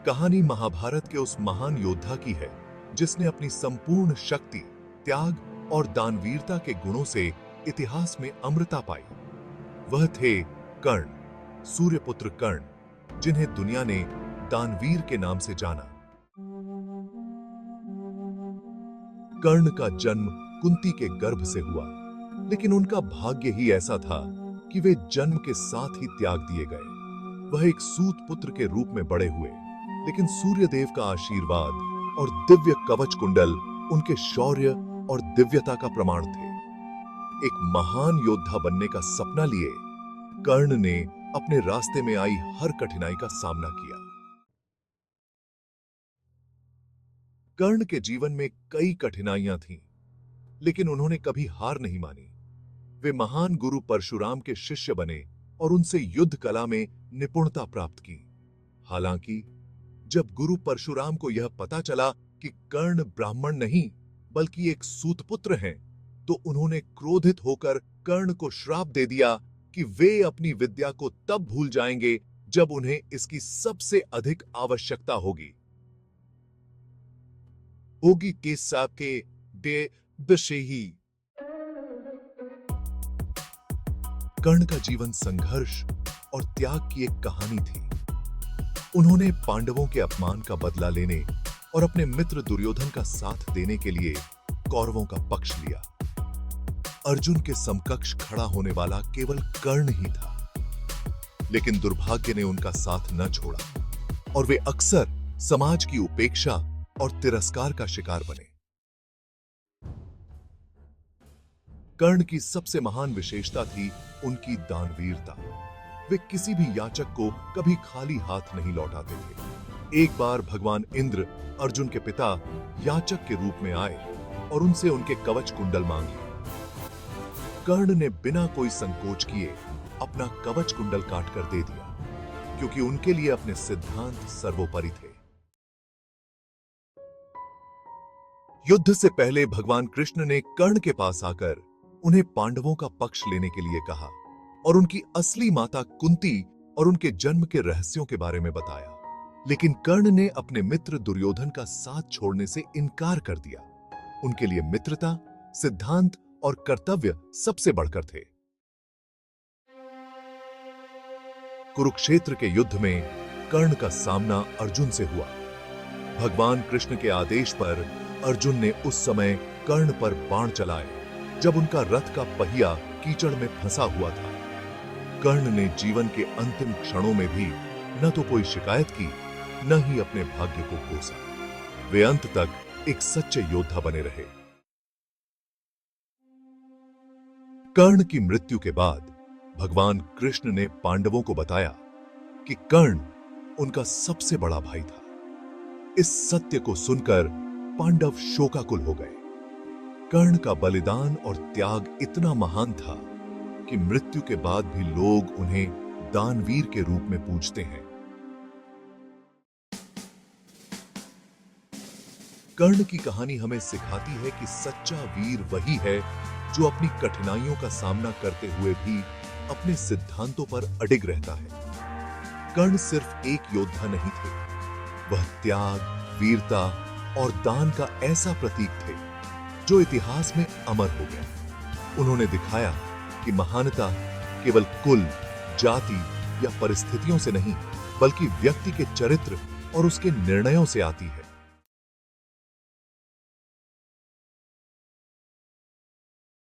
कहानी महाभारत के उस महान योद्धा की है जिसने अपनी संपूर्ण शक्ति, त्याग और दानवीरता के गुणों से इतिहास में अमरता पाई। वह थे कर्ण, सूर्यपुत्र कर्ण, जिन्हें दुनिया ने दानवीर के नाम से जाना। कर्ण का जन्म कुंती के गर्भ से हुआ, लेकिन उनका भाग्य ही ऐसा था कि वे जन्म के साथ ही त्याग दिए गए। वह एक सूत पुत्र के रूप में बड़े हुए, लेकिन सूर्यदेव का आशीर्वाद और दिव्य कवच कुंडल उनके शौर्य और दिव्यता का प्रमाण थे। एक महान योद्धा बनने का सपना लिए कर्ण ने अपने रास्ते में आई हर कठिनाई का सामना किया। कर्ण के जीवन में कई कठिनाइयां थीं, लेकिन उन्होंने कभी हार नहीं मानी। वे महान गुरु परशुराम के शिष्य बने और उनसे युद्ध कला में निपुणता प्राप्त की। हालांकि जब गुरु परशुराम को यह पता चला कि कर्ण ब्राह्मण नहीं बल्कि एक सूतपुत्र हैं, तो उन्होंने क्रोधित होकर कर्ण को श्राप दे दिया कि वे अपनी विद्या को तब भूल जाएंगे जब उन्हें इसकी सबसे अधिक आवश्यकता होगी। किस्सा के दे दशेही। कर्ण का जीवन संघर्ष और त्याग की एक कहानी थी। उन्होंने पांडवों के अपमान का बदला लेने और अपने मित्र दुर्योधन का साथ देने के लिए कौरवों का पक्ष लिया। अर्जुन के समकक्ष खड़ा होने वाला केवल कर्ण ही था, लेकिन दुर्भाग्य ने उनका साथ न छोड़ा और वे अक्सर समाज की उपेक्षा और तिरस्कार का शिकार बने। कर्ण की सबसे महान विशेषता थी उनकी दानवीरता। वे किसी भी याचक को कभी खाली हाथ नहीं लौटाते थे। एक बार भगवान इंद्र अर्जुन के पिता याचक के रूप में आए और उनसे उनके कवच कुंडल मांग लिए। कर्ण ने बिना कोई संकोच किए अपना कवच कुंडल काटकर दे दिया, क्योंकि उनके लिए अपने सिद्धांत सर्वोपरि थे। युद्ध से पहले भगवान कृष्ण ने कर्ण के पास आकर उन्हें पांडवों का पक्ष लेने के लिए कहा और उनकी असली माता कुंती और उनके जन्म के रहस्यों के बारे में बताया। लेकिन कर्ण ने अपने मित्र दुर्योधन का साथ छोड़ने से इनकार कर दिया। उनके लिए मित्रता, सिद्धांत और कर्तव्य सबसे बढ़कर थे। कुरुक्षेत्र के युद्ध में कर्ण का सामना अर्जुन से हुआ। भगवान कृष्ण के आदेश पर अर्जुन ने उस समय कर्ण पर बाण चलाए जब उनका रथ का पहिया कीचड़ में फंसा हुआ था। कर्ण ने जीवन के अंतिम क्षणों में भी न तो कोई शिकायत की, न ही अपने भाग्य को कोसा। वे अंत तक एक सच्चे योद्धा बने रहे। कर्ण की मृत्यु के बाद भगवान कृष्ण ने पांडवों को बताया कि कर्ण उनका सबसे बड़ा भाई था। इस सत्य को सुनकर पांडव शोकाकुल हो गए। कर्ण का बलिदान और त्याग इतना महान था कि मृत्यु के बाद भी लोग उन्हें दानवीर के रूप में पूजते हैं। कर्ण की कहानी हमें सिखाती है कि सच्चा वीर वही है जो अपनी कठिनाइयों का सामना करते हुए भी अपने सिद्धांतों पर अडिग रहता है। कर्ण सिर्फ एक योद्धा नहीं थे, वह त्याग, वीरता और दान का ऐसा प्रतीक थे जो इतिहास में अमर हो गया। उन्होंने दिखाया कि महानता केवल कुल, जाति या परिस्थितियों से नहीं, बल्कि व्यक्ति के चरित्र और उसके निर्णयों से आती है।